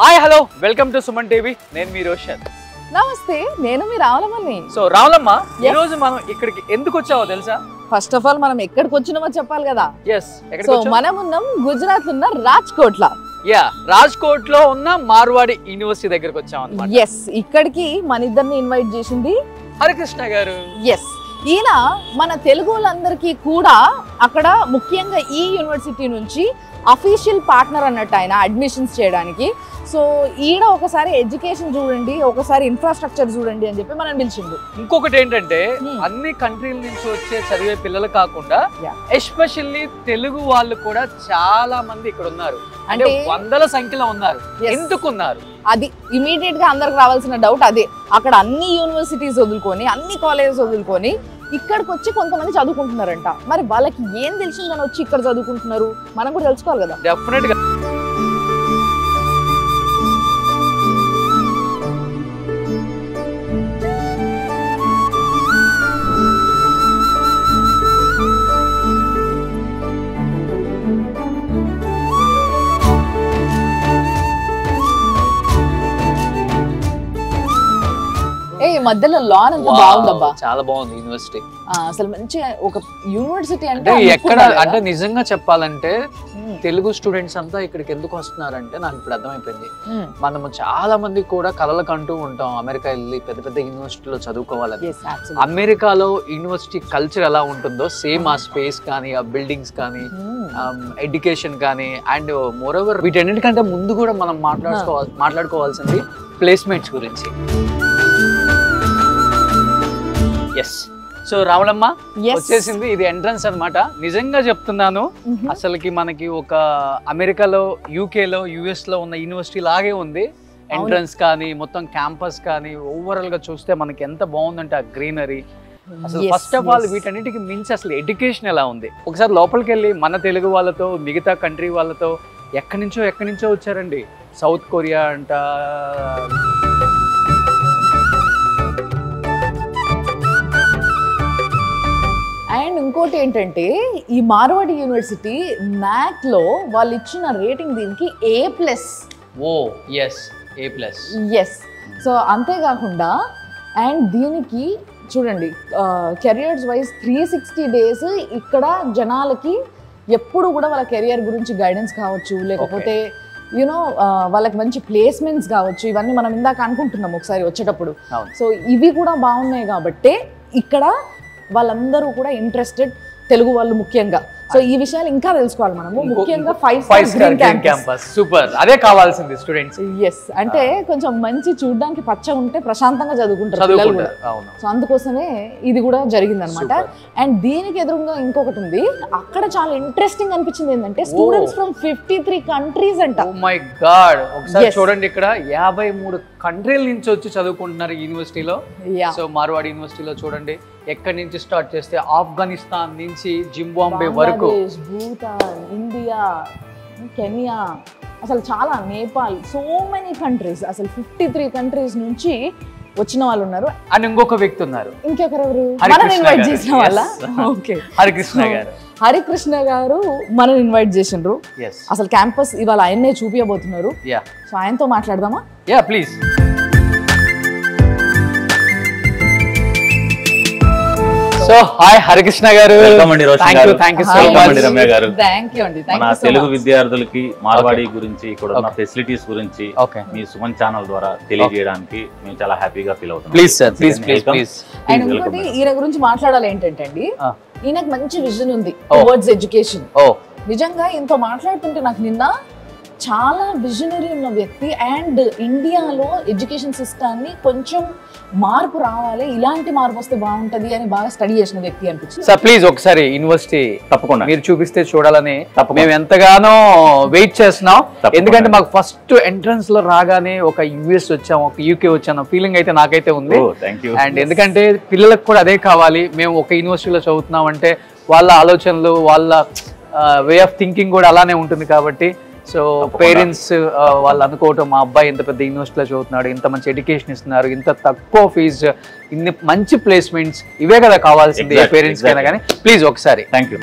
Hi hello welcome to Suman TV. నేను మీ రోషన్. నమస్తే, నేను మీ రావులమ్మని. సో రావులమ్మ, ఈ రోజు మనం ఇక్కడికి ఎందుకు వచ్చావో తెలుసా? ఫస్ట్ ఆఫ్ ఆల్ మనం ఎక్కడికి వచ్చినామో చెప్పాలి కదా. సో మనం ఉన్నాం గుజరాత్ ఉన్న రాజ్కోట్ లో. రాజ్కోట్ లో ఉన్న మార్వాడి యూనివర్సిటీ దగ్గరకు వచ్చాం అన్నమాట. ఎస్, ఇక్కడికి మన ఇద్దరిని ఇన్వైట్ చేసింది హరికృష్ణ గారు. ఎస్, ఈయన మన తెలుగు వాళ్ళందరికీ కూడా అక్కడ ముఖ్యంగా ఈ యూనివర్సిటీ నుంచి అఫీషియల్ పార్ట్నర్ అన్నట్టు ఆయన అడ్మిషన్స్ చేయడానికి. సో ఈడ ఒకసారి ఎడ్యుకేషన్ చూడండి, ఒకసారి ఇన్ఫ్రాస్ట్రక్చర్ చూడండి అని చెప్పి మనం పిలిచిండు. ఇంకొకటి ఏంటంటే అన్ని కంట్రీల నుంచి వచ్చే చదివే పిల్లలు కాకుండా ఎస్పెషల్లీ తెలుగు వాళ్ళు కూడా చాలా మంది ఇక్కడ ఉన్నారు. అంటే వందల సంఖ్యలో ఉన్నారు. ఎందుకున్నారు అది ఇమీడియట్ గా అందరికి రావాల్సిన డౌట్ అదే. అక్కడ అన్ని యూనివర్సిటీస్ వదులుకొని, అన్ని కాలేజెస్ వదులుకొని ఇక్కడికి వచ్చి కొంతమంది చదువుకుంటున్నారంట. మరి వాళ్ళకి ఏం తెలిసిందని వచ్చి ఇక్కడ చదువుకుంటున్నారు, మనం కూడా తెలుసుకోవాలి కదా. డెఫినెట్ గా. మధ్యలో లాన్ అంతా బాగుందబ్బా, చాలా బాగుంది యూనివర్సిటీ. అసలు మంచిగా ఒక యూనివర్సిటీ అంటే ఎక్కడ అంటే నిజంగా చెప్పాలంటే తెలుగు స్టూడెంట్స్ అంతా ఇక్కడికి ఎందుకు వస్తున్నారంటే నాకు ఇప్పుడు అర్థమైపోయింది. మనము చాలా మంది కూడా కలలు కంటూ ఉంటాం అమెరికా వెళ్ళి పెద్ద పెద్ద యూనివర్సిటీలో చదువుకోవాలని. అమెరికాలో యూనివర్సిటీ కల్చర్ ఎలా ఉంటుందో సేమ్ ఆ స్పేస్ కానీ, ఆ బిల్డింగ్స్ కానీ, ఎడ్యుకేషన్ కానీ, అండ్ మోర్ ఓవర్ వీటన్నిటికంటే ముందు కూడా మనం మాట్లాడుకోవాల్సింది ప్లేస్మెంట్స్ గురించి. ఎస్, సో రావులమ్మ వచ్చేసింది. ఇది ఎంట్రన్స్ అన్నమాట. నిజంగా చెప్తున్నాను, అసలుకి మనకి ఒక అమెరికాలో, యూకేలో, యుఎస్ లో ఉన్న యూనివర్సిటీ లాగే ఉంది. ఎంట్రన్స్ కానీ, మొత్తం క్యాంపస్ కానీ, ఓవరాల్ గా చూస్తే మనకి ఎంత బాగుందంటే ఆ గ్రీనరీ. అసలు ఫస్ట్ ఆఫ్ ఆల్ వీటన్నిటికి మించి అసలు ఎడ్యుకేషన్ ఎలా ఉంది. ఒకసారి లోపలికి వెళ్ళి మన తెలుగు వాళ్ళతో, మిగతా కంట్రీ వాళ్ళతో ఎక్కడి నుంచో వచ్చారండి. సౌత్ కొరియా అంట, అండ్ ఇంకోటి ఏంటంటే ఈ మార్వాడి యూనివర్సిటీ నాక్ లో వాళ్ళు ఇచ్చిన రేటింగ్ దీనికి A+. ఎస్, సో అంతేకాకుండా అండ్ దీనికి చూడండి కెరియర్స్ వైజ్ 360 days ఇక్కడ జనాలకి ఎప్పుడు కూడా వాళ్ళ కెరియర్ గురించి గైడెన్స్ కావచ్చు, లేకపోతే యూనో వాళ్ళకి మంచి ప్లేస్మెంట్స్ కావచ్చు, ఇవన్నీ మనం ఇందాక అనుకుంటున్నాం ఒకసారి వచ్చేటప్పుడు. సో ఇవి కూడా బాగున్నాయి కాబట్టి ఇక్కడ వాళ్ళందరూ కూడా ఇంట్రెస్టెడ్, తెలుగు వాళ్ళు ముఖ్యంగా. సో ఈ విషయాలు ఇంకా తెలుసుకోవాలి మనము. ముఖ్యంగా 5 స్టార్ క్యాంపస్. సూపర్, అదే కావాల్సింది స్టూడెంట్స్. ఎస్, అంటే కొంచెం మంచి చూడడానికి పచ్చ ఉంటే ప్రశాంతంగా చదువుకుంటారు పిల్లలు కూడా. సో అందుకోసమే ఇది కూడా జరిగింది అనమాట. అండ్ దీనికి ఎదురుగా ఇంకొకటి ఉంది, అక్కడ చాలా ఇంట్రెస్టింగ్ అనిపించింది ఏంటంటే స్టూడెంట్స్ ఫ్రమ్ 53 కంట్రీస్ అంట. ఓ మై గాడ్, ఒకసారి చూడండి, ఇక్కడ 53 కంట్రీల నుంచి వచ్చి చదువుకుంటున్నారు యూనివర్సిటీలో. సో మార్వాడి యూనివర్సిటీలో చూడండి, ఎక్కడి నుంచి స్టార్ట్ చేస్తే ఆఫ్ఘనిస్తాన్ నుంచి జింబాంబే వరకు, భూటాన్, ఇండియా, కెన్యా, అసలు చాలా, నేపాల్, సో మెనీ కంట్రీస్, అసలు 53 కంట్రీస్ నుంచి వచ్చిన వాళ్ళు ఉన్నారు. అండ్ ఇంకొక వ్యక్తి ఉన్నారు, ఇంకెవరెవరు మనం ఇన్వైట్ చేసిన వాళ్ళ. ఓకే, హరికృష్ణ గారు మనం ఇన్వైట్ చేసిండ్రు. అసలు క్యాంపస్ ఇవాళ ఆయన్నే చూపించబోతున్నారు. సో ఆయనతో మాట్లాడదామా? ప్లీజ్. సో హాయ్ హరికృష్ణ గారు. మన తెలుగు విద్యార్థులకి మార్వాడి గురించి, ఇక్కడ ఉన్న ఫెసిలిటీస్ గురించి మీ సుమన్ ఛానల్ ద్వారా తెలియజేయడానికి మేము చాలా హ్యాపీగా ఫీల్ అవుతున్నాం. Please sir, please. అండ్ ఇంకోటి ఈయన గురించి మాట్లాడాలి ఏంటంటే అండి, ఈయనకు మంచి విజన్ ఉంది టువర్డ్స్ ఎడ్యుకేషన్. నిజంగా ఇంతో మాట్లాడుతుంటే నాకు నిన్న చాలా విజనరీ ఉన్న వ్యక్తి. అండ్ ఇండియాలో ఎడ్యుకేషన్ సిస్టమ్ని కొంచెం మార్పు రావాలి, ఇలాంటి మార్పు వస్తే బాగుంటది అని బాగా స్టడీ చేసిన వ్యక్తి అనిపించింది. సార్ ప్లీజ్ ఒకసారి యూనివర్సిటీ తప్పకుండా మీరు చూపిస్తే చూడాలని మేము ఎంతగానో వెయిట్ చేస్తున్నాం. ఎందుకంటే మాకు ఫస్ట్ ఎంట్రన్స్ లో రాగానే ఒక యుఎస్ వచ్చాం, ఒక యూకే వచ్చాను ఫీలింగ్ అయితే నాకైతే ఉంది. అండ్ ఎందుకంటే పిల్లలకు కూడా అదే కావాలి. మేము ఒక యూనివర్సిటీలో చదువుతున్నాం అంటే వాళ్ళ ఆలోచనలు, వాళ్ళ వే ఆఫ్ థింకింగ్ కూడా అలానే ఉంటుంది. కాబట్టి సో పేరెంట్స్ వాళ్ళు అనుకోవటం, మా అబ్బాయి ఇంత పెద్ద యూనివర్సిటీలో చదువుతున్నాడు, ఇంత మంచి ఎడ్యుకేషన్ ఇస్తున్నారు, ఇంత తక్కువ ఫీజు, ఇన్ని మంచి ప్లేస్మెంట్స్, ఇవే కదా కావాల్సింది ఏ పేరెంట్స్ కైనా. కానీ ప్లీజ్ ఒకసారి. Thank you.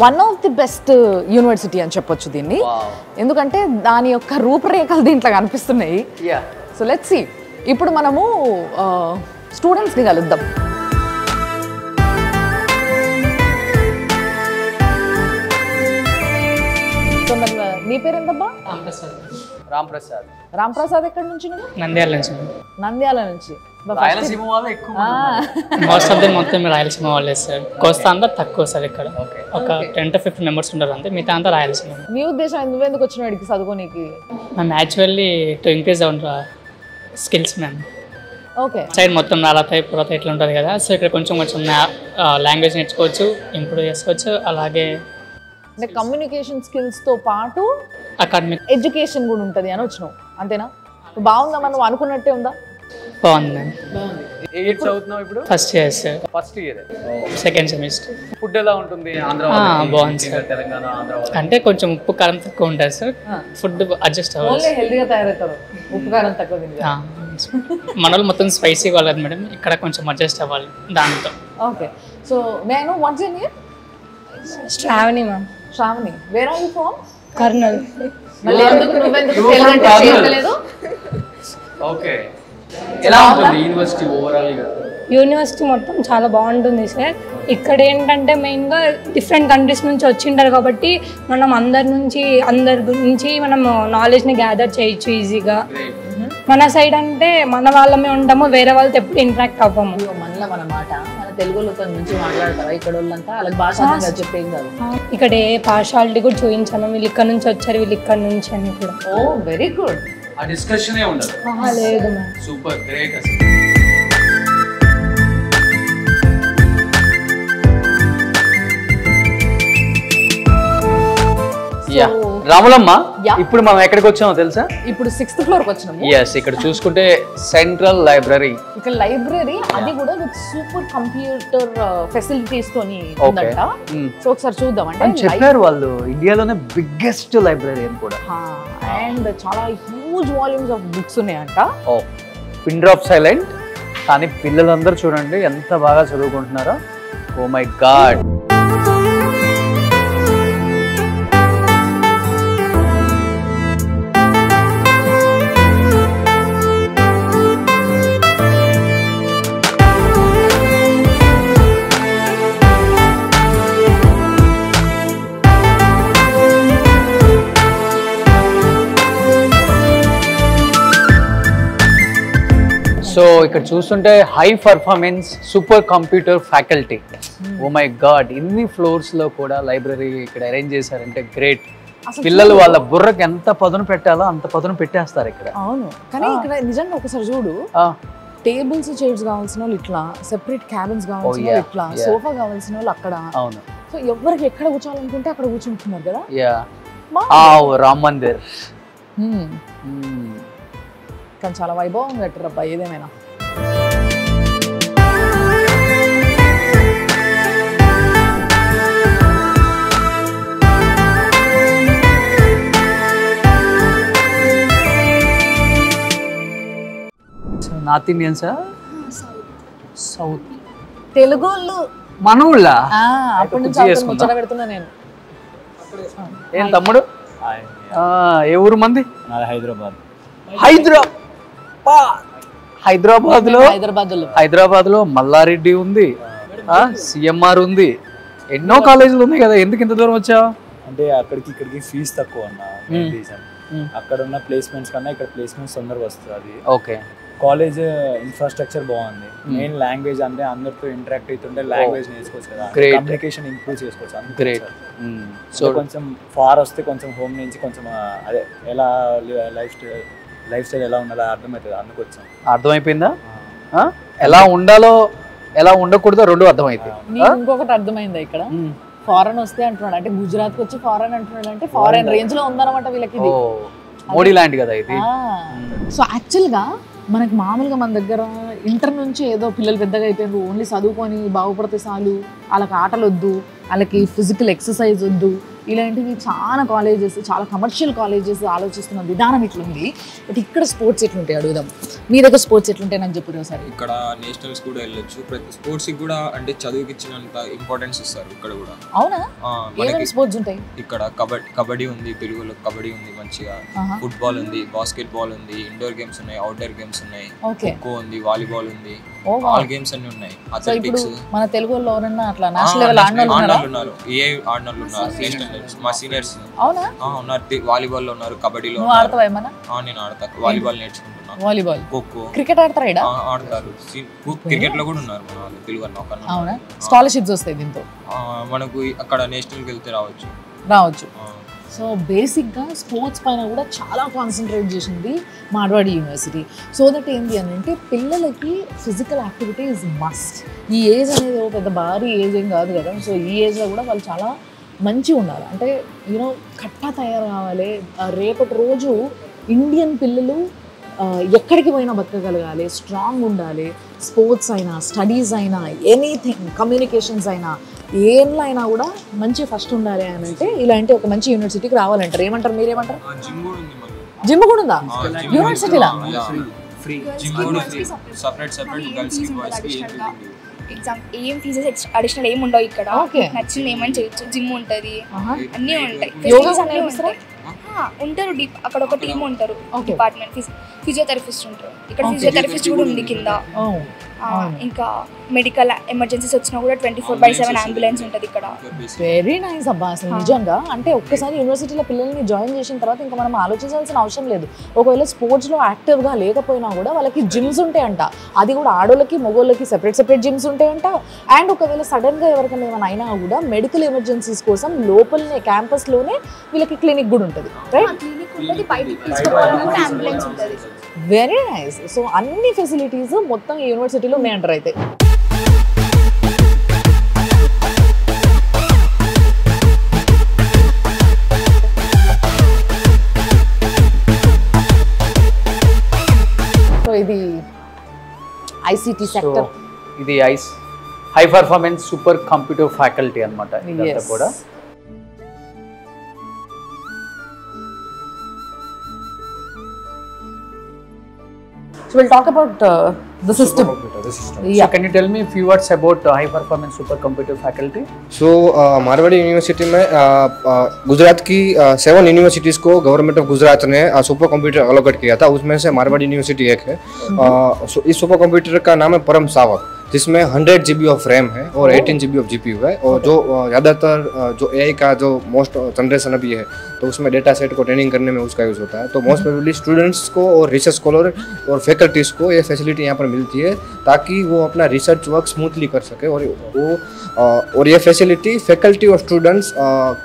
One of the best university అని చెప్పొచ్చు దీన్ని, ఎందుకంటే దాని యొక్క రూపురేఖలు దీంట్లో కనిపిస్తున్నాయి. సో లెట్స్ సీ, ఇప్పుడు మనము స్టూడెంట్స్ని కలుద్దాం. సో మరి నీ పేరేంటబ్బా? రాంప్రసాద్. రాంప్రసాద్ ఎక్కడి నుంచి? నువ్వు నంద్యాల నుంచి. నంద్యాల నుంచి. రాయలసీమ వాళ్ళు ఎక్కువ మోస్ట్ ఆఫ్ దెమ్ మొత్తం రాయలసీమ వాళ్ళే సార్. కోస్తా అంతా తక్కువ సార్, ఇక్కడ ఒక 10 to 15 మెంబర్స్ ఉంటారు అంతే, మిగతా అంతా రాయలసీమ. నీ ఉద్దేశం నువ్వెందుకు వచ్చినావు ఇక్కడికి చదువుకోనికి? Ma'am actually to increase our skills ma'am. Okay, side మొత్తం నాలతాయి పురత ఇట్లా ఉంటుంది కదా, సో ఇక్కడ కొంచెం లాంగ్వేజ్ నేర్చుకోవచ్చు, ఇంప్రూవ్ చేసుకోవచ్చు. అలాగే అంటే కమ్యూనికేషన్ స్కిల్స్తో పాటు అకాడమిక్ ఎడ్యుకేషన్ కూడా ఉంటుంది అని వచ్చినావు, అంతేనా? బాగుందా, మనం అనుకున్నట్టే ఉందా? బాగుంది మ్యామ్. చదువుతున్నావు ఇప్పుడు? First year sir. First year, second semester. Food ఎలా ఉంటుంది? ఆంధ్ర బాగుంది సార్. తెలంగాణ ఆంధ్ర అంటే కొంచెం ఉప్పు కారం తక్కువ ఉంటుంది సార్, ఫుడ్ అడ్జస్ట్ అవ్వాలి. హెల్దీగా తయారవుతారు, ఉప్పు కారం తక్కువ తింటే. మన వాళ్ళు మొత్తం స్పైసీ కావాలి మేడం, ఇక్కడ కొంచెం అడ్జస్ట్ అవ్వాలి దాంతో. ఓకే, సో నేను what's your name? Shravani ma'am. Shravani. Where are you from? Kurnool. మళ్ళీ ఎందుకు నువ్వెందుకు తెలుగు అంటే చేయలేదు? ఓకే, ఎలా ఉంటుంది యూనివర్సిటీ ఓవరాల్ గా? యూనివర్సిటీ మొత్తం చాలా బాగుంటుంది సార్. ఇక్కడ ఏంటంటే మెయిన్గా డిఫరెంట్ కంట్రీస్ నుంచి వచ్చింటారు కాబట్టి మనం అందరి గురించి మనం నాలెడ్జ్ని గ్యాదర్ చేయొచ్చు ఈజీగా. మన సైడ్ అంటే మన వాళ్ళమే ఉంటాము, వేరే వాళ్ళతో ఎప్పుడు ఇంటరాక్ట్ అవ్వము. మనలో మన మాట మన తెలుగులో నుంచి మాట్లాడతారా ఇక్కడ వాళ్ళంతా? అలాగే భాష చెప్పేం కాదు. ఇక్కడ ఏ పార్షాలిటీ కూడా చూపించాము, వీళ్ళు ఇక్కడ నుంచి వచ్చారు, వీళ్ళు ఇక్కడ నుంచి అని కూడా. ఓ వెరీ గుడ్. ఆ డిస్కషనే ఉండదు. లేదు మ్యామ్. Super great. రాములమ్మ, ఇప్పుడు మనం ఎక్కడికి వచ్చామో తెలుసా? ఇప్పుడు 6th ఫ్లోర్కి వచ్చినాము. ఎస్, ఇక్కడ చూసుకుంటే సెంట్రల్ లైబ్రరీ. ఇక్కడ లైబ్రరీ అది కూడా విత్ సూపర్ కంప్యూటర్ ఫెసిలిటీస్ తోని ఉందంట. సో ఒకసారి చూద్దాం. అంటే చెప్పారు వాళ్ళు ఇండియాలోనే బిగ్గెస్ట్ లైబ్రరీ అని కూడా, అండ్ చాలా హ్యూజ్ వాల్యూమ్స్ ఆఫ్ బుక్స్ ఉన్నాయంట. ఓ పిన్ డ్రాప్ సైలెంట్, కానీ పిల్లలందరూ చూడండి ఎంత బాగా చదువుకుంటున్నారో. Oh my god. సో ఇక్కడ చూస్తుంటే high performance super computer faculty. Oh my god, ఇన్ని ఫ్లోర్స్ లో కూడా లైబ్రరీ ఇక్కడ అరేంజ్ చేశారంటే గ్రేట్. పిల్లలు వాళ్ళ బుర్రకు ఎంత పదును పెట్టాలో అంత పదును పెట్టేస్తారు ఇక్కడ. అవును, కానీ ఇక్కడ నిజంగా ఒకసారి చూడు, టేబుల్స్ చైర్స్ కావాల్సిన వాళ్ళు ఇట్లా, సెపరేట్ క్యాబిన్స్ కావాల్సిన వాళ్ళు ఇట్లా, సోఫా కావాల్సిన వాళ్ళు అక్కడ. అవును, సో ఎవరికి ఎక్కడ కూర్చోాలనుకుంటే అక్కడ కూర్చుంటున్నారు కదా. రామ్ మందిర్ కానీ చాలా వైభవంగా కట్టారబ్బా ఏదేమైనా. నార్త్ ఇండియన్సా? సౌత్ తెలుగు వాళ్ళు మన ఊళ్ళ అప్పటి నుంచి ముచ్చట పెడుతున్నా నేను. ఏం తమ్ముడు, ఏ ఊరు మంది? హైదరాబాద్. హైదరాబాద్ లో మల్లారెడ్డి ఉంది, సిఎంఆర్ ఉంది, ఎన్నో కాలేజీలు ఉన్నాయి కదా. ఎందుకు ఇంత దూరం వచ్చావు? అంటే అక్కడికి ఇక్కడికి ఫీజు తక్కువ అన్న రీజన్. అక్కడ ఉన్న ప్లేస్మెంట్స్ కన్నా ఇక్కడ ప్లేస్మెంట్స్ తొందరగా వస్తుంది. ఓకే, కాలేజ్ ఇన్ఫ్రాస్ట్రక్చర్ బాగుంది. మెయిన్ లాంగ్వేజ్ అంటే అందరితో ఇంటరాక్ట్ అవుతుంటే లాంగ్వేజ్ నేర్చుకోవచ్చు కదా, కమ్యూనికేషన్ ఇంప్రూవ్ చేసుకోవచ్చు. గ్రేట్. సో కొంచెం ఫార్ వస్తే కొంచెం హోమ్ నుంచి కొంచెం అదే ఎలా లైఫ్ స్టైల్ ఎలా ఉండాలో అర్థమవుతుంది. అందుకు వచ్చాం. అర్థమైపోయిందా? ఎలా ఉండాలో ఎలా ఉండకూడదో రెండు అర్థమైంది. ఇంకొకటి అర్థమైందా, ఇక్కడ ఫారెన్ వస్తే అంటున్నాడు అంటే గుజరాత్కి వచ్చి ఫారెన్ అంటున్నాడు అంటే ఫారెన్ రేంజ్ లో ఉందన్నమాట వీళ్ళకి. మోడీ ల్యాండ్ కదా ఇది. సో యాక్చువల్గా మనకి మామూలుగా మన దగ్గర ఇంటర్ నుంచి ఏదో పిల్లలు పెద్దగా అయిపోయారు, ఓన్లీ చదువుకొని బాగుపడితే చాలు, వాళ్ళకి ఆటలు వద్దు, వాళ్ళకి ఫిజికల్ ఎక్సర్సైజ్ వద్దు, ఇలాంటివి చాలా కాలేజెస్, చాలా కమర్షియల్ కాలేజెస్ ఆలోచిస్తున్న విధానం ఇట్లుంది. బట్ ఇక్కడ స్పోర్ట్స్ ఎట్లుంటాయి అడుగుదాం. మీ దగ్గర స్పోర్ట్స్ ఎట్లుంటాయి నాకు చెప్పారు ఒకసారి. ఇక్కడ నేషనల్స్ కూడా వెళ్ళొచ్చు, ప్రతి స్పోర్ట్స్కి కూడా అంటే చదువుకి ఇచ్చినంత ఇంపార్టెన్స్ ఇస్తారు ఇక్కడ కూడా. అవునా? మనకి స్పోర్ట్స్ ఉంటాయి ఇక్కడ. కబడ్డీ ఉంది, తెలుగులో కబడ్డీ ఉంది మంచిగా, ఫుట్బాల్ ఉంది, బాస్కెట్ బాల్ ఉంది, ఇండోర్ గేమ్స్ ఉన్నాయి, అవుట్డోర్ గేమ్స్ ఉన్నాయి, ఖోఖో ఉంది, వాలీబాల్ ఉంది, ఆల్ గేమ్స్ అన్ని ఉన్నాయి. అథ్లెటిక్స్ మన తెలుగులో ఎవరన్నా అట్లా నేషనల్ లెవెల్ ఉన్నారు, ఏ ఆడినోళ్ళు ఉన్నారు, మా సీనియర్స్ ఉన్నారు, వాలీబాల్ లో ఉన్నారు, కబడ్డీలో నేను ఆడతా, వాలీబాల్ నేర్చుకుంటున్నా, వాలీబాల్, ఖోఖో, క్రికెట్ ఆడతారా? ఆడతారు, క్రికెట్ లో కూడా ఉన్నారు మన వాళ్ళు తెలుగు అన్న. అవునా? స్కాలర్షిప్స్ వస్తాయి దీంతో మనకు అక్కడ నేషనల్ కి వెళ్తే రావచ్చు. సో బేసిక్గా స్పోర్ట్స్ పైన కూడా చాలా కాన్సన్ట్రేట్ చేసింది మార్వాడి యూనివర్సిటీ. సో దట్ ఏంటి అని అంటే పిల్లలకి ఫిజికల్ యాక్టివిటీ ఈజ్ మస్ట్. ఈ ఏజ్ అనేది ఒక పెద్ద భారీ ఏజ్ ఏం కాదు కదా. సో ఈ ఏజ్లో కూడా వాళ్ళు చాలా మంచిగా ఉండాలి. అంటే యూనో కట్టా తయారు కావాలి. రేపటి రోజు ఇండియన్ పిల్లలు ఎక్కడికి పోయినా బతకగలగాలి, స్ట్రాంగ్ ఉండాలి. స్పోర్ట్స్ అయినా, స్టడీస్ అయినా, ఎనీథింగ్, కమ్యూనికేషన్స్ అయినా, ఏంలో అయినా కూడా మంచి ఫస్ట్ ఉండాలి అని అంటే ఇలాంటి ఒక మంచి యూనివర్సిటీకి రావాలంటారు. ఏమంటారు, మీరేమంటారు? జిమ్ కూడా ఉందా యూనివర్సిటీలో? ఎగ్జామ్ ఏం ఫీజెస్ అడిషనల్ ఏమి ఉండవు ఇక్కడ. నచ్చిన ఏమని చేయొచ్చు. జిమ్ ఉంటుంది, అన్నీ ఉంటాయి. ఉంటారు అక్కడ ఒక టీమ్ ఉంటారు, డిపార్ట్మెంట్ ఫిజియోథెరపిస్ట్ ఉంటారు. ఇక్కడ ఫిజియోథెరపిస్ట్ కూడా ఉంది కింద. ఇంకా మెడికల్ ఎమర్జెన్సీస్ వచ్చినా కూడా 24/7 అంబులెన్స్ ఉంటుంది ఇక్కడ. వెరీ నైస్ అబ్బా. అసలు నిజంగా అంటే ఒక్కసారి యూనివర్సిటీలో పిల్లల్ని జాయిన్ చేసిన తర్వాత ఇంకా మనం ఆలోచించాల్సిన అవసరం లేదు. ఒకవేళ స్పోర్ట్స్లో యాక్టివ్గా లేకపోయినా కూడా వాళ్ళకి జిమ్స్ ఉంటాయంట. అది కూడా ఆడోళ్ళకి మగోళ్ళకి సెపరేట్ జిమ్స్ ఉంటాయంట. అండ్ ఒకవేళ సడన్గా ఎవరికైనా ఏమైనా అయినా కూడా మెడికల్ ఎమర్జెన్సీస్ కోసం లోపలనే క్యాంపస్లోనే వీళ్ళకి క్లినిక్ కూడా ఉంటుంది. రైట్? Very nice. సో అన్ని ఫెసిలిటీస్ మొత్తం ఈ యూనివర్సిటీలో ఉన్నాయంటారు అయితే. సో ఇది ఐసిటి సెక్టర్. ఇది high performance super computer faculty అన్నమాట. ఇదంతా కూడా So we'll talk about the system. Yeah. So can you tell me a few words about high performance supercomputer faculty? So Marwari university में गुजरात की 7 यूनिवर्सिटीज़ को government of Gujarat ने super computer allot किया था. उसमें से मारवाड़ी यूनिवर्सिटी एक है. इस सुपर कंप्यूटर का नाम है परम सावक, जिसमें 100 GB ऑफ रैम है और 18 GB ऑफ GPU है. और जो ज़्यादातर जो AI का जो मोस्ट जनरेशन अभी है तो उसमें डेटा सेट को ट्रेनिंग करने में उसका यूज़ होता है. तो मोस्ट प्रोबेबली स्टूडेंट्स को और रिसर्च स्कॉलर और फैकल्टीज़ को ये फैसिलिटी यहाँ पर मिलती है ताकि वो अपना रिसर्च वर्क स्मूथली कर सके. और ये फैसिलिटी फैकल्टी और स्टूडेंट्स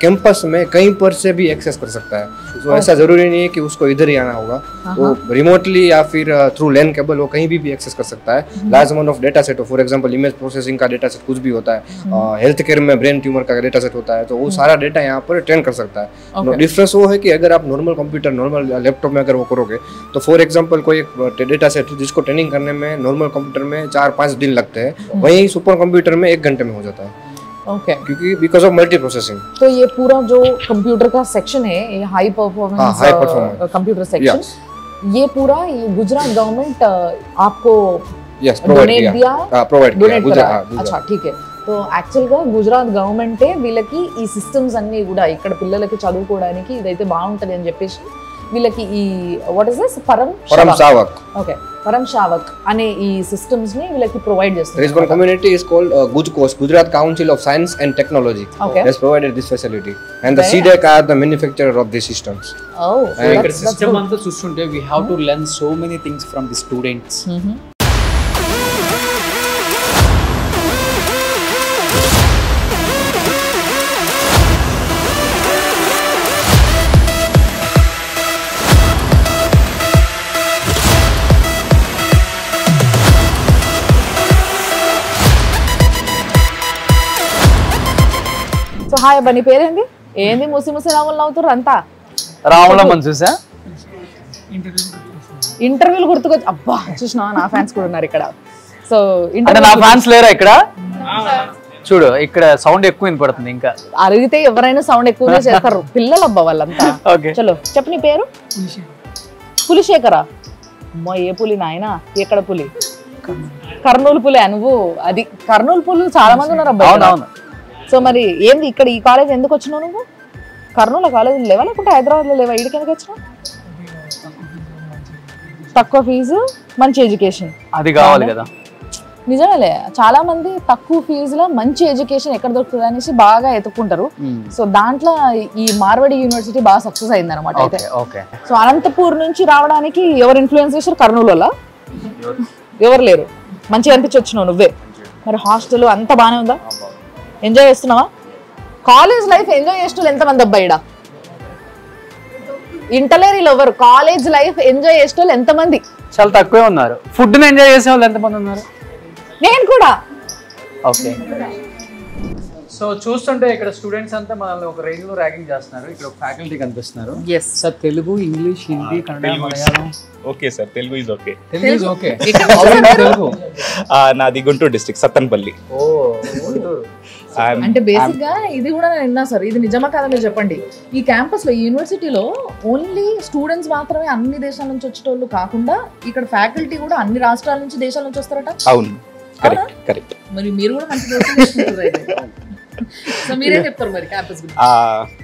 कैंपस में कहीं पर से भी एक्सेस कर सकता है. तो ऐसा ज़रूरी नहीं है कि उसको इधर ही आना होगा. वो रिमोटली या फिर थ्रू लैन केबल वो कहीं भी एक्सेस कर सकता है. Large amount of data set, for example image processing का डेटा सेट कुछ भी होता है, हेल्थ केयर में ब्रेन ट्यूमर का डेटा सेट होता है, तो वो सारा डेटा यहाँ पर ट्रेन कर सकता है. डिफरेंस वो है कि अगर आप नॉर्मल कंप्यूटर नॉर्मल लैपटॉप में अगर वो करोगे तो फॉर एग्जांपल कोई एक डेटा सेट जिसको ट्रेनिंग करने में नॉर्मल कंप्यूटर में 4-5 दिन लगते हैं, वहीं सुपर कंप्यूटर में 1 घंटे में हो जाता है. ओके. क्योंकि बिकॉज ऑफ मल्टी प्रोसेसिंग. तो ये पूरा जो कंप्यूटर का सेक्शन है, ये हाई परफॉर्मेंस कंप्यूटर सेक्शन, ये पूरा ये गुजरात गवर्नमेंट आपको डोनेट दिया, प्रोवाइड किया. अच्छा ठीक है. तो యాక్చువల్గా గుజరాత్ గవర్నమెంటే వీళ్ళకి ఈ సిస్టమ్స్ అన్నీ కూడా ఇక్కడ పిల్లలకి చదువుకోవడానికి ఇదైతే బాగుంటుంది అని చెప్పేసి వీళ్ళకి ఈ వాట్ ఇస్ దిస్ పరం సావక్, ఓకే, పరం సావక్ అనే ఈ సిస్టమ్స్ ని వీళ్ళకి ప్రొవైడ్ చేస్తారు. There is one community is called GUJCOS, Gujarat Council of Science and Technology. Okay. Has provided this facility and the CDEC are the manufacturer of these systems. Oh, so ఇక్కడ system అంతా చూస్తుంటే we have to learn so many things from the students. So hi అబ్బా, నీ పేరేంది? ఏంది ముసి రాములు నవ్వుతారు అంతా? రాములమ్మని చూసా ఇంటర్వ్యూలు గుర్తుకొచ్చి అబ్బా చూసినా నా ఫ్యాన్స్ కూడా ఉన్నారు ఇక్కడ. సో నా ఫ్యాన్స్ లేరా ఇక్కడ? చూడు ఇక్కడ సౌండ్ ఎక్కువ వినపడుతుంది. ఇంకా అడిగితే ఎవరైనా సౌండ్ ఎక్కువగా చేస్తారు, పిల్లలు అబ్బా వాళ్ళంతా. చలో చెప్పు నీ పేరు. పులిశేఖరా? అమ్మో ఏ పులి నాయన, ఎక్కడ పులి? కర్నూలు పులి. నువ్వు అది కర్నూలు పులి చాలా మంది ఉన్నారు అబ్బా. సో మరి ఏంది ఇక్కడ ఈ కాలేజ్ ఎందుకు వచ్చినావు నువ్వు? కర్నూలు కాలేజ్ లేవా లేకుంటే హైదరాబాద్లో లేవా? ఇక్కడికి ఎందుకు వచ్చినావు? తక్కువ ఫీజు మంచి ఎడ్యుకేషన్ అది కావాలి కదా. నిజమేలే, చాలా మంది తక్కువ ఫీజులో మంచి ఎడ్యుకేషన్ ఎక్కడ దొరుకుతుంది అనేసి బాగా ఎత్తుక్కుంటారు. సో దాంట్లో ఈ మార్వాడి యూనివర్సిటీ బాగా సక్సెస్ అయింది అనమాట. అయితే సో అనంతపూర్ నుంచి రావడానికి ఎవరు ఇన్ఫ్లుయెన్స్ చేశారు? కర్నూలులో ఎవరు లేరు. మంచిగా అనిపించి వచ్చినావు నువ్వే. మరి హాస్టల్ అంతా బాగానే ఉందా? ఎంజాయ్ చేస్తున్నావా? కాలేజ్ లైఫ్ ఎంజాయ్ చేసిన ఎంతమంది అబ్బాయి? ఇంటలేరు ఎవరు? కాలేజ్ లైఫ్ ఎంజాయ్ చేసే వాళ్ళు ఎంతమంది? చాలా తక్కువే ఉన్నారు. ఫుడ్ ని ఎంజాయ్ చేసే వాళ్ళు ఎంతమంది ఉన్నారు? నేను కూడా. ఓకే. సో చూస్తుంటే ఇక్కడ స్టూడెంట్స్ అంతా మనల్ని ఒక రేంజ్ లో ర్యాగింగ్ చేస్తున్నారు. ఇక్కడ ఒక ఫ్యాకల్టీ కనిపిస్తున్నారు. Sir Telugu, English, Hindi, Kannada, Malayalam. Okay sir, Telugu is okay. Telugu is okay. Telugu నాది గుంటూరు డిస్ట్రిక్ట్ సత్తెనపల్లి. అంటే బేసిక్ గా ఇది కూడా నేను విన్నా సార్, ఇది నిజమా కాదా మీరు చెప్పండి. ఈ క్యాంపస్ లో, ఈ యూనివర్సిటీలో ఓన్లీ స్టూడెంట్స్ మాత్రమే అన్ని దేశాల నుంచి వచ్చేటోళ్ళు కాకుండా ఇక్కడ ఫ్యాకల్టీ కూడా అన్ని రాష్ట్రాల నుంచి, దేశాల నుంచి వస్తారట? అవును, కరెక్ట్ కరెక్ట్. మరి మీరు కూడా మంచి దోస్తులు. సో మీరేం చెప్తారు మరి క్యాంపస్ గురించి?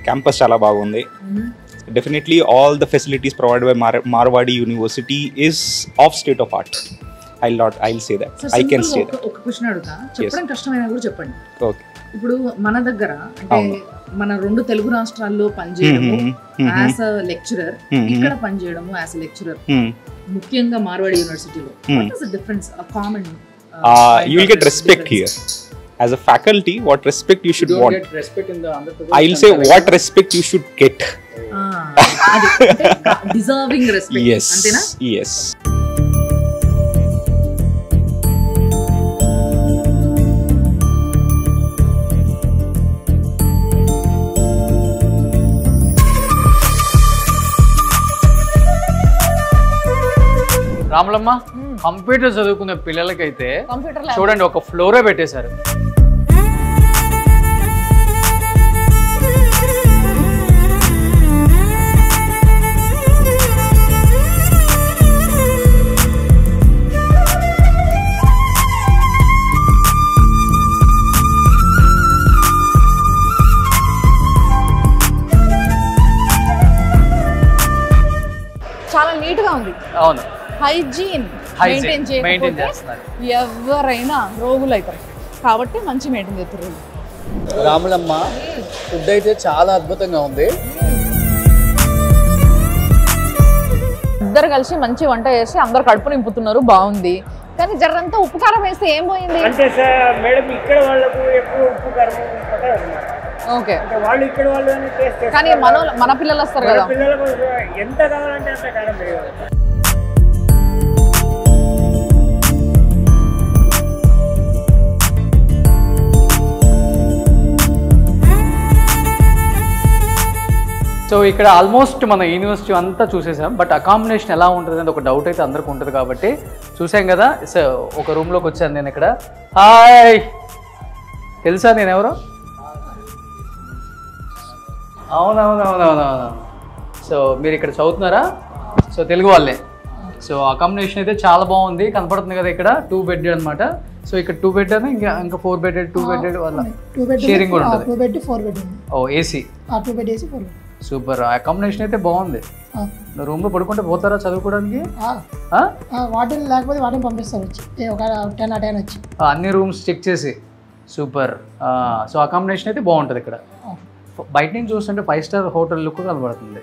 క్యాంపస్ చాలా బాగుంది. Definitely all the facilities provided by Marwadi university is of state of art. I'll say that. I can say that. ఒక క్వశ్చన్ అడుగుతా, చెప్పడం కష్టమైనా కూడా చెప్పండి. ఓకే. ఇప్పుడు మన దగ్గర అంటే మన రెండు తెలుగు రాష్ట్రాల్లో పనిచేయడము యాజ్ అ లెక్చరర్, ఇక్కడ పనిచేయడము యాజ్ అ లెక్చరర్, ముఖ్యంగా మార్వాడి యూనివర్సిటీలో what is the difference? Common you will get respect here as a faculty. What respect you should want? Get respect in the I'll say what respect you should get. deserving respect. Yes, antena? Yes. Ramulamma, computer చదువుకునే పిల్లలకైతే చూడండి ఒక ఫ్లోరే పెట్టేశారు. చాలా neat గా ఉంది. అవును, hygiene maintain చేస్తున్నారు. ఎవరైనా రోగులు అవుతారు కాబట్టి మంచి మెయింటైన్ చేస్తారు. రాములమ్మ ఫుడ్ అయితే చాలా అద్భుతంగా ఉంది. ఇద్దరు కలిసి మంచి వంట చేసి అందరు కడుపు నింపుతున్నారు, బాగుంది. కానీ జర్రంతా ఉప్పు కారం వేస్తే ఏం పోయింది అంటే మేడం ఇక్కడ వాళ్ళకు ఎక్కువ ఉప్పు కారం ఓకే, వాళ్ళు ఇక్కడ వాళ్ళు కానీ మన పిల్లలు వస్తారు కదా, పిల్లలకు ఎంత కావాలంటే అంత కారం వేయాలి. సో ఇక్కడ ఆల్మోస్ట్ మన యూనివర్సిటీ అంతా చూసేసాం. బట్ అకామిడేషన్ ఎలా ఉంటుంది అనేది ఒక డౌట్ అయితే అందరికి ఉంటుంది కాబట్టి చూసాం కదా. సో ఒక రూమ్లోకి వచ్చాను నేను. ఇక్కడ హాయ్, తెలుసా నేను ఎవరో? అవునవునవునవునవును. సో మీరు ఇక్కడ చదువుతున్నారా? సో తెలుగు వాళ్ళే. సో అకామిడేషన్ అయితే చాలా బాగుంది, కనపడుతుంది కదా. ఇక్కడ 2 బెడ్ అనమాట. సో ఇక్కడ 2 బెడ్ అని ఇంకా 4 బెడ్ 2 బెడ్ వల్ల షేరింగ్ కూడా ఉంటుంది. Oh AC 2 bed AC 4 bed. Super. Accommodation అయితే బాగుంది. రూమ్ లో పడుకుంటే పోతారా చదువుకోవడానికి? వాటిని లేకపోతే వాటిని పంపిస్తారు ఒక 10 ఆ 10 వచ్చి అన్ని రూమ్స్ చెక్ చేసి. సూపర్. సో అకామిడేషన్ అయితే బాగుంటుంది ఇక్కడ. బయట నుంచి చూస్తుంటే 5 స్టార్ హోటల్ లుక్ కనబడుతుంది.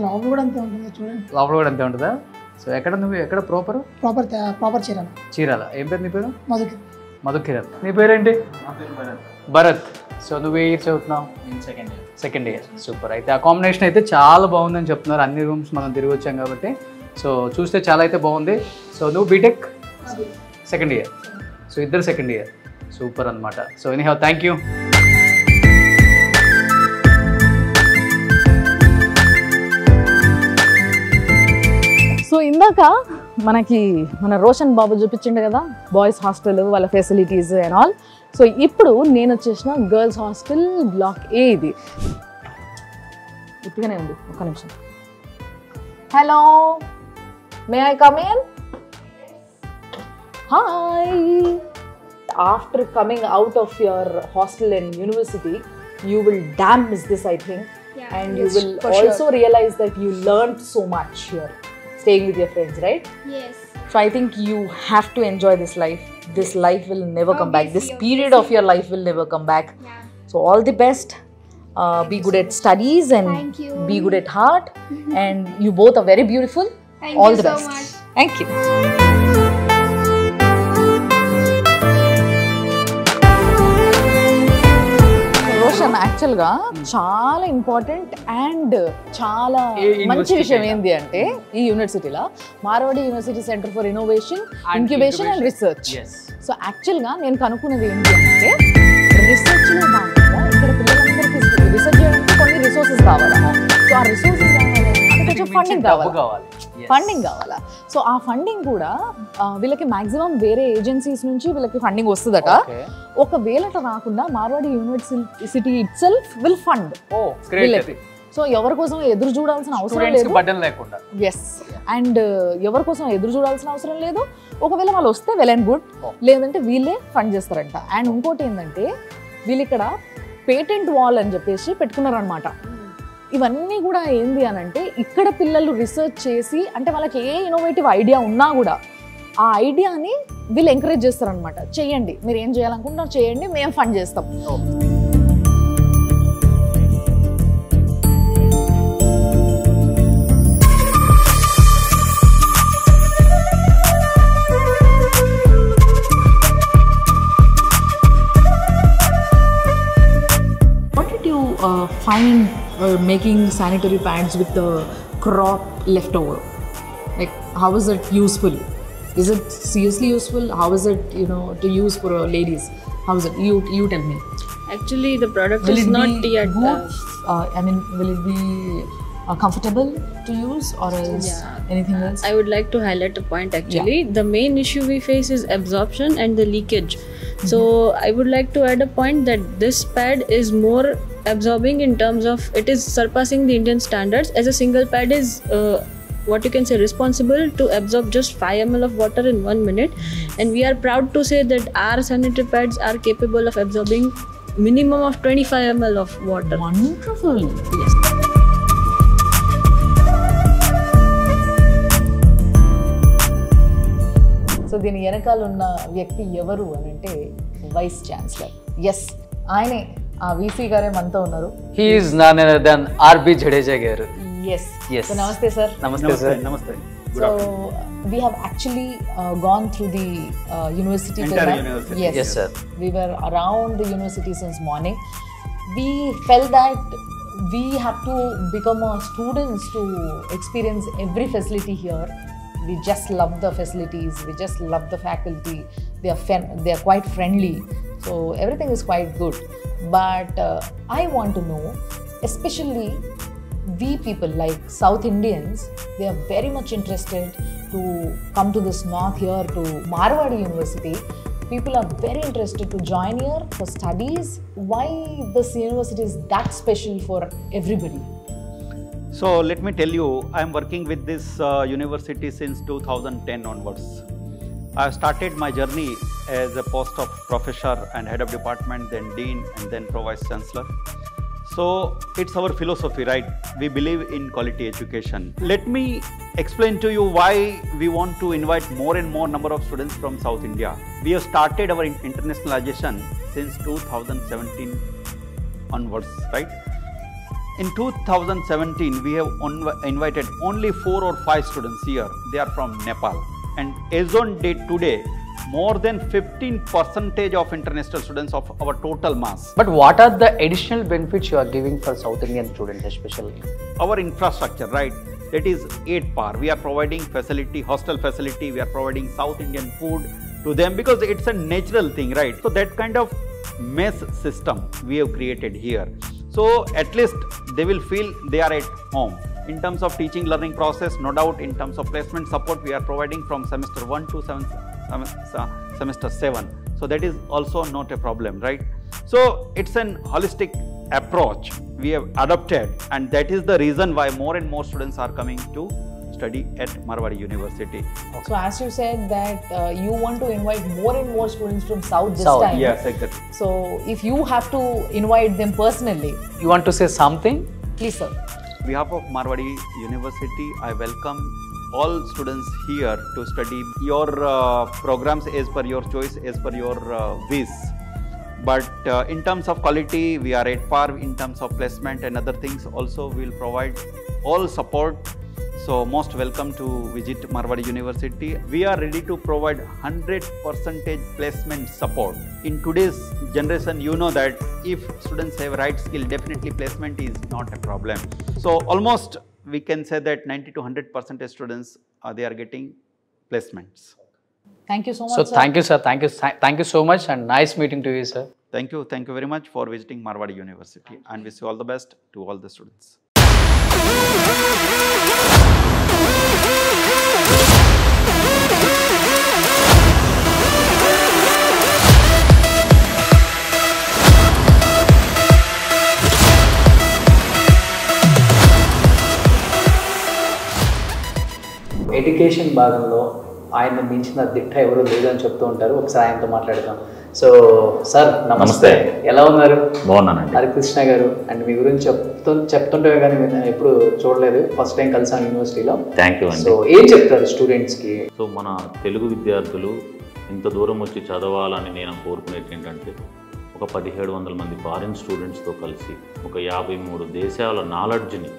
లోపల కూడా అంతే ఉంటుంది చూడండి. లోపల కూడా అంతే ఉంటుందా? సో ఎక్కడ నువ్వు ఎక్కడ ప్రాపర్ చీరాల. చీరాల. ఏం పేరు నీ పేరు? మధుకిరణ్. నీ పేరేంటి? భరత్. సో నువ్వు ఏ ఇయర్ చదువుతున్నావు? Second year. సూపర్. అయితే అకామిడేషన్ అయితే చాలా బాగుందని చెప్తున్నారు. అన్ని రూమ్స్ మనం తిరిగి వచ్చాం కాబట్టి సో చూస్తే చాలా అయితే బాగుంది. సో నువ్వు బీటెక్ సెకండ్ ఇయర్. సో ఇద్దరు సెకండ్ ఇయర్. సూపర్ అనమాట. So anyhow thank you. So ఇందాక మన రోషన్ బాబు చూపించిండు కదా బాయ్స్ హాస్టల్, వాళ్ళ ఫెసిలిటీస్ అండ్ ఆల్. సో ఇప్పుడు నేను వచ్చేసిన గర్ల్స్ హాస్టల్ బ్లాక్ ఏ. ఇది ఇప్పుడుగానే ఉంది, ఒక్క నిమిషం. Hello, may I come in? Hi. After coming out of your hostel and university, you will damn miss this, I think. Yeah, and yes, you will also realize that you learned so much here staying with your friends, right? Yes. So I think you have to enjoy this life. This life will never come back. This period of your life will never come back. Yeah. So all the best. Be good at studies and Thank you. be good at heart. And you both are very beautiful. Thank all you the so best. much. Thank you. Roshan, యాక్చువల్గా చాలా important and చాలా మంచి విషయం ఏంటి అంటే ఈ యూనివర్సిటీలో Marwadi university centre for innovation, incubation and research. So యాక్చువల్గా నేను కనుక్కున్నది ఏంటి అంటే రీసెర్చ్లో భాగంగా ఇక్కడ పిల్లలందరికీ రీసెర్చ్ చేయడానికి కొన్ని రిసోర్సెస్ కావాలా. సో ఆ రిసోర్సెస్ కావాలంటే కొంచెం ఫండింగ్ కావాలి. ఫండింగ్ కావాలా. సో ఆ ఫండింగ్ కూడా వీళ్ళకి మాక్సిమం వేరే ఏజెన్సీస్ నుంచి వీళ్ళకి ఫండింగ్ వస్తుందట. ఒకవేళ అట్లా రాకుండా Marwadi university itself will fund వీళ్ళకి. సో ఎవరి కోసం ఎదురు చూడాల్సిన అవసరం లేదు. ఎస్, అండ్ ఎవరి కోసం ఎదురు చూడాల్సిన అవసరం లేదు. ఒకవేళ వాళ్ళు వస్తే వెల్ అండ్ గుడ్, లేదంటే వీళ్ళే ఫండ్ చేస్తారంట. అండ్ ఇంకోటి ఏంటంటే వీళ్ళు ఇక్కడ పేటెంట్ వాల్ అని చెప్పేసి పెట్టుకున్నారనమాట. ఇవన్నీ కూడా ఏంది అని అంటే ఇక్కడ పిల్లలు రీసెర్చ్ చేసి, అంటే వాళ్ళకి ఏ ఇన్నోవేటివ్ ఐడియా ఉన్నా కూడా ఆ ఐడియాని వీళ్ళు ఎంకరేజ్ చేస్తారనమాట. చెయ్యండి, మీరు ఏం చేయాలనుకుంటున్నారు చేయండి, మేము ఫండ్ చేస్తాం. What did you find making sanitary pads with the crop left over? Like, how is it useful? Is it seriously useful? How is it, to use for ladies? How is it? You tell me. Actually, the product is not yet good. Will it be comfortable to use, or is anything else? I would like to highlight a point actually. The main issue we face is absorption and the leakage. So I would like to add a point that this pad is more absorbing in terms of it is surpassing the Indian standards, as a single pad is what you can say responsible to absorb just 5 ml of water in 1 minute, and we are proud to say that our sanitary pads are capable of absorbing minimum of 25 ml of water. Wonderful. Yes. So దీని వెనకాల ఉన్న వ్యక్తి ఎవరు అని అంటే vice chancellor. Yes, ఆయనే, ఆ VC గారే మనతో ఉన్నారు. He is none other than R B Jadeja గారు. ఎస్. సో నమస్తే సార్. నమస్తే సార్. నమస్తే. So we have actually gone through the university. Entire university. Yes sir. We were around the university since morning. We felt that we have to become students to experience every facility here. We just love the facilities. We just love the faculty. They are quite friendly. So everything is quite good. But I want to know, especially we people like South Indians, they are very much interested to come to this north here to Marwadi University. People are very interested to join here for studies. Why this university is that special for everybody? So let me tell you, I am working with this university since 2010 onwards. I have started my journey as a post of professor and head of department, then dean, and then pro vice chancellor. So it's our philosophy, right? We believe in quality education. Let me explain to you why we want to invite more and more number of students from South India. We have started our internationalization since 2017 onwards, right? In 2017, we have invited only 4 or 5 students here. They are from Nepal. And as on date today, more than 15% of international students of our total mass. But what are the additional benefits you are giving for South Indian students especially? Our infrastructure, right? That is 8 par. We are providing facility, hostel facility. We are providing South Indian food to them because it's a natural thing, right? So that kind of mess system we have created here. So at least they will feel they are at home. In terms of teaching learning process, no doubt in terms of placement support, we are providing from semester 1 to semester 7. So that is also not a problem, right? So it's an holistic approach we have adopted, and that is the reason why more and more students are coming to study at Marwadi University. So as you said that you want to invite more and more students from South this time. Yes, exactly. So if you have to invite them personally. You want to say something? Please, sir. On behalf of Marwadi University, I welcome all students here to study your programs as per your choice, as per your wish. But in terms of quality, we are at par. In terms of placement and other things also, we will provide all support. So most welcome to visit Marwadi University. We are ready to provide 100% placement support. In today's generation, you know that if students have right skill, definitely placement is not a problem. So almost we can say that 90 to 100% students they are getting placements. Thank you so much. So sir. thank you, sir. Thank you so much, and nice meeting to you, sir. Thank you very much for visiting Marwadi University, and wish you all the best to all the students. Education భాగంలో ఆయన మించిన దిట్ట ఎవరు లేదని చెప్తూ ఉంటారు. ఒకసారి ఆయనతో మాట్లాడతాం. సో సార్ నమస్తే, ఎలా ఉన్నారు? బాగున్నానండి. హరికృష్ణ గారు, అండ్ మీ గురించి చెప్తుంటే కానీ నేను ఎప్పుడు చూడలేదు, ఫస్ట్ టైం కలిసాను యూనివర్సిటీలో. థ్యాంక్ యూ అండి. సో ఏం చెప్తారు స్టూడెంట్స్కి? సో మన తెలుగు విద్యార్థులు ఇంత దూరం వచ్చి చదవాలని నేను కోరుకునేది ఏంటంటే, ఒక 1700 మంది ఫారిన్ స్టూడెంట్స్తో కలిసి ఒక 53 దేశాల నాలెడ్జ్ని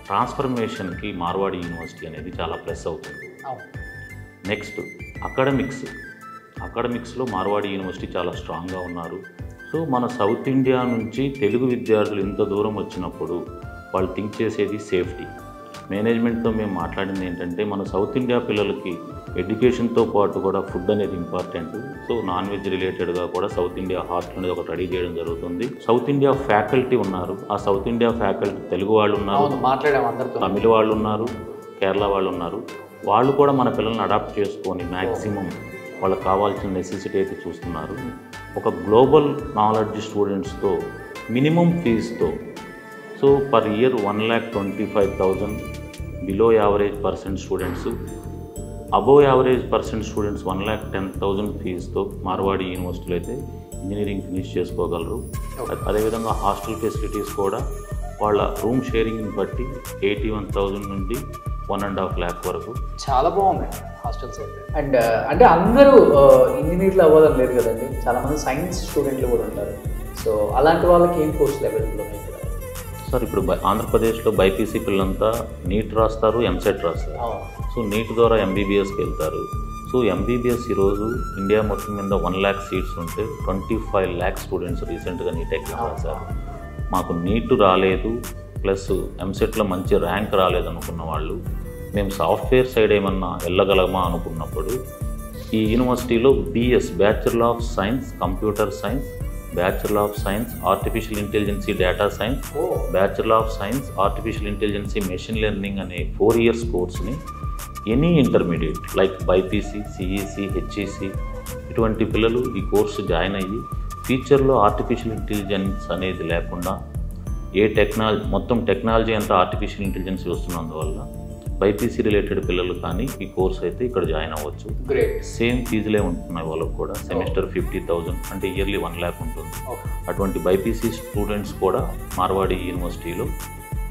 ట్రాన్స్ఫర్మేషన్కి మార్వాడి యూనివర్సిటీ అనేది చాలా ప్లస్ అవుతుంది. నెక్స్ట్ అకాడమిక్స్లో మార్వాడి యూనివర్సిటీ చాలా స్ట్రాంగ్గా ఉన్నారు. సో మన సౌత్ ఇండియా నుంచి తెలుగు విద్యార్థులు ఇంత దూరం వచ్చినప్పుడు వాళ్ళు థింక్ చేసేది సేఫ్టీ. మేనేజ్మెంట్తో మేము మాట్లాడింది ఏంటంటే, మన సౌత్ ఇండియా పిల్లలకి ఎడ్యుకేషన్తో పాటు కూడా ఫుడ్ అనేది ఇంపార్టెంట్. సో నాన్ వెజ్ రిలేటెడ్గా కూడా సౌత్ ఇండియా హాస్టల్ అనేది ఒకటి రెడీ చేయడం జరుగుతుంది. సౌత్ ఇండియా ఫ్యాకల్టీ ఉన్నారు. ఆ సౌత్ ఇండియా ఫ్యాకల్టీ తెలుగు వాళ్ళు ఉన్నారు, తమిళ వాళ్ళు ఉన్నారు, కేరళ వాళ్ళు ఉన్నారు. వాళ్ళు కూడా మన పిల్లల్ని అడాప్ట్ చేసుకొని మ్యాక్సిమం వాళ్ళకి కావాల్సిన నెసెసిటీ అయితే చూస్తున్నారు. ఒక గ్లోబల్ నాలెడ్జ్ స్టూడెంట్స్తో మినిమం ఫీజుతో, so per year 1,25,000, below average percent students, above average percent students 1,10,000 ఫీజుతో మార్వాడి యూనివర్సిటీలో అయితే ఇంజనీరింగ్ ఫినిష్ చేసుకోగలరు. అదేవిధంగా హాస్టల్ ఫెసిలిటీస్ కూడా వాళ్ళ రూమ్ షేరింగ్ని బట్టి 81,000 నుండి 1.5 lakh వరకు. చాలా బాగుంది హాస్టల్స్ అయితే. అండ్ అంటే అందరూ ఇంజనీర్లు అవ్వాలని లేదు కదండి, చాలామంది సైన్స్ స్టూడెంట్లు కూడా ఉంటారు. సో అలాంటి వాళ్ళకి ఏం కోర్సులు అవైలబుల్ ఉన్నాయి ఇక్కడ? సార్ ఇప్పుడు ఆంధ్రప్రదేశ్లో బైపీసీ పిల్లలంతా నీట్ రాస్తారు, ఎంసెట్ రాస్తారు. సో నీట్ ద్వారా ఎంబీబీఎస్కి వెళ్తారు. సో ఎంబీబీఎస్ ఈరోజు ఇండియా మొత్తం మీద 1 lakh సీట్స్ ఉంటే 25 lakh స్టూడెంట్స్ రీసెంట్గా నీట్ ఎగ్జామ్ రాశారు. మాకు నీట్ రాలేదు, ప్లస్ ఎంసెట్లో మంచి ర్యాంక్ రాలేదనుకున్న వాళ్ళు మేము సాఫ్ట్వేర్ సైడ్ ఏమన్నా వెళ్ళగలమా అనుకున్నప్పుడు ఈ యూనివర్సిటీలో BS, bachelor of science computer science, bachelor of science artificial intelligence data science, bachelor of science artificial intelligence machine learning అనే 4 years కోర్స్ని any intermediate like BiPC, CEC, HEC ఇటువంటి పిల్లలు ఈ కోర్సు జాయిన్ అయ్యి ఫ్యూచర్లో ఆర్టిఫిషియల్ ఇంటెలిజెన్స్ అనేది లేకుండా మొత్తం టెక్నాలజీ అంతా ఆర్టిఫిషియల్ ఇంటెలిజెన్స్ వస్తున్నందువల్ల బైపీసీ రిలేటెడ్ పిల్లలు కానీ ఈ కోర్స్ అయితే ఇక్కడ జాయిన్ అవ్వచ్చు. సేమ్ ఫీజులే ఉంటున్నాయి వాళ్ళకు కూడా. సెమిస్టర్ 50,000 అంటే ఇయర్లీ 1 lakh ఉంటుంది. అటువంటి బైపీసీ స్టూడెంట్స్ కూడా మార్వాడి యూనివర్సిటీలో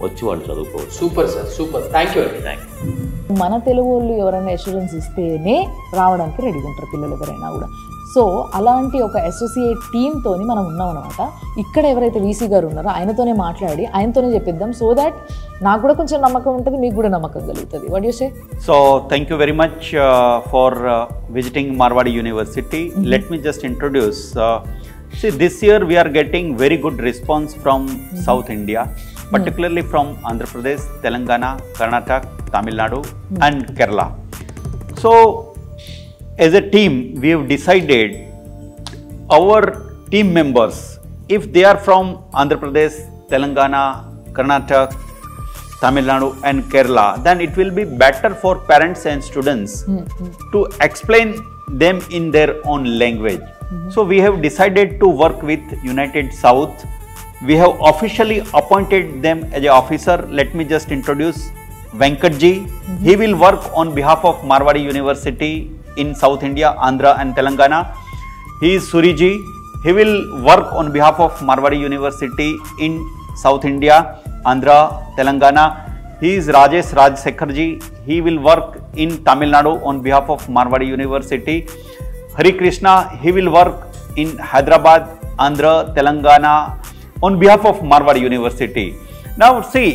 వచ్చి వాళ్ళు చదువుకోవచ్చు. Super sir, super. Thank you అండి. Thank you. మన తెలుగు వాళ్ళు ఎవరైనా అష్యూరెన్స్ ఇస్తేనే రావడానికి రెడీగా ఉంటారు పిల్లలు ఎవరైనా కూడా. సో అలాంటి ఒక అసోసియేట్ టీమ్తో మనం ఉన్నాం అనమాట. ఇక్కడ ఎవరైతే వీసీ గారు ఉన్నారో ఆయనతోనే మాట్లాడి ఆయనతోనే చెప్పిద్దాం, సో దాట్ నాకు కూడా కొంచెం నమ్మకం ఉంటుంది, మీకు కూడా నమ్మకం కలుగుతుంది. What you say? So thank you very much for visiting Marwadi university. Let me just introduce. See, this year we are getting very good response from South India, particularly from Andhra Pradesh, Telangana, Karnataka, Tamil Nadu and Kerala. So as a team we have decided our team members, if they are from Andhra Pradesh, Telangana, Karnataka, Tamil Nadu and Kerala, then it will be better for parents and students to explain them in their own language. So we have decided to work with United South. We have officially appointed them as an officer. Let me just introduce Venkatji. He will work on behalf of Marwadi University in South India, Andhra and Telangana. He is Suriji. He will work on behalf of Marwadi University in South India, Andhra, Telangana. He is Rajesh Rajsekharji. He will work in Tamil Nadu on behalf of Marwadi University. Hari Krishna, he will work in Hyderabad, Andhra, Telangana on behalf of Marwadi University. Now see,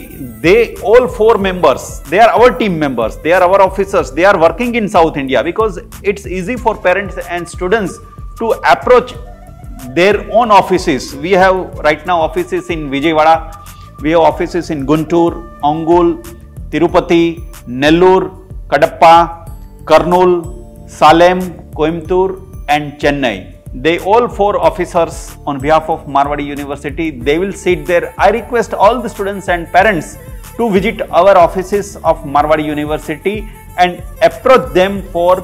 they all 4 members, they are our team members, they are our officers, they are working in South India because it's easy for parents and students to approach their own offices. We have right now offices in Vijayawada, we have offices in Guntur, Ongul, Tirupati, Nellore, Kadapa, Kurnool, Salem, Coimbatore and Chennai. They all 4 officers on behalf of Marwadi University, they will sit there. I request all the students and parents to visit our offices of Marwadi University and approach them for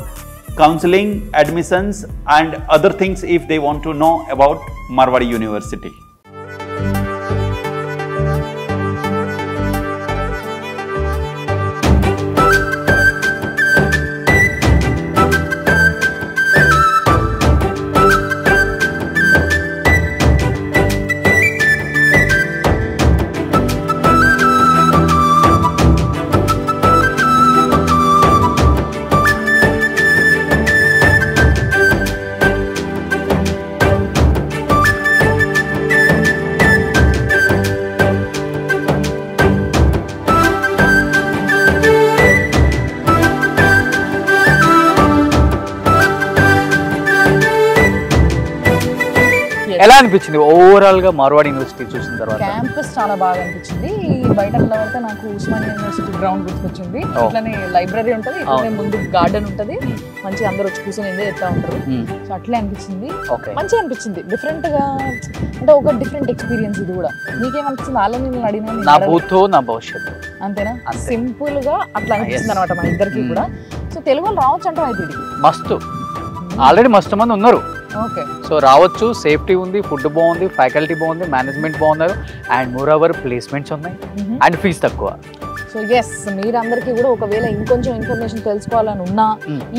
counseling, admissions and other things if they want to know about Marwadi University. ఎలా అనిపించింది overall గా Marwadi university చూసిన తర్వాత? Campus చాలా బాగా అనిపించింది. బయట పిల్లలతో నాకు ఉస్మానియా యూనివర్సిటీ గ్రౌండ్ గుర్తుకొచ్చింది. ఇట్లానే లైబ్రరీ ఉంటుంది, ఇట్లానే ముందు గార్డెన్ ఉంటుంది, మంచిగా అందరూ వచ్చి కూర్చొని ఎంజాయ్ చేస్తూ ఉంటారు. సో అట్లే అనిపించింది, మంచిగా అనిపించింది. డిఫరెంట్ గా అంటే ఒక డిఫరెంట్ ఎక్స్పీరియన్స్ ఇది కూడా. నీకేమనిపించింది? వాళ్ళని నేను అడిగినా నా భూతో నా భవిష్యత్తు అంతేనా? సింపుల్ గా అట్లా అనిపిస్తుంది అనమాట మా ఇద్దరికి కూడా. సో తెలుగు వాళ్ళు రావచ్చు అంటే అయితే ఇది మస్తు ఆల్రెడీ మస్తు మంది ఉన్నారు. ఓకే, సో రావచ్చు, సేఫ్టీ ఉంది, ఫుడ్ బాగుంది, ఫ్యాకల్టీ బాగుంది, మేనేజ్మెంట్ బాగున్నారు అండ్ మోర్ ఓవర్ ప్లేస్మెంట్స్ ఉన్నాయి అండ్ ఫీజు తక్కువ. సో ఎస్, మీరందరికీ కూడా ఒకవేళ ఇంకొంచెం ఇన్ఫర్మేషన్ తెలుసుకోవాలని ఉన్నా,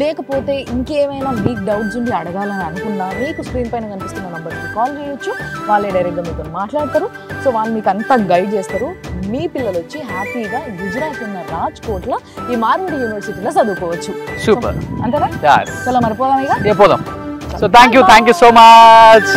లేకపోతే ఇంకేమైనా మీకు డౌట్స్ ఉండి అడగాలని అనుకున్నా, మీకు స్క్రీన్ పైన కనిపిస్తున్న నంబర్కి కాల్ చేయొచ్చు. వాళ్ళే డైరెక్ట్గా మీతో మాట్లాడతారు. సో వాళ్ళు మీకు అంతా గైడ్ చేస్తారు. మీ పిల్లలు వచ్చి హ్యాపీగా గుజరాత్ ఉన్న రాజ్కోట్లో ఈ మార్వాడి యూనివర్సిటీలో చదువుకోవచ్చు. సూపర్, అంతేనా? చలో మరి పోదాం, ఇక పోదాం. So thank you so much.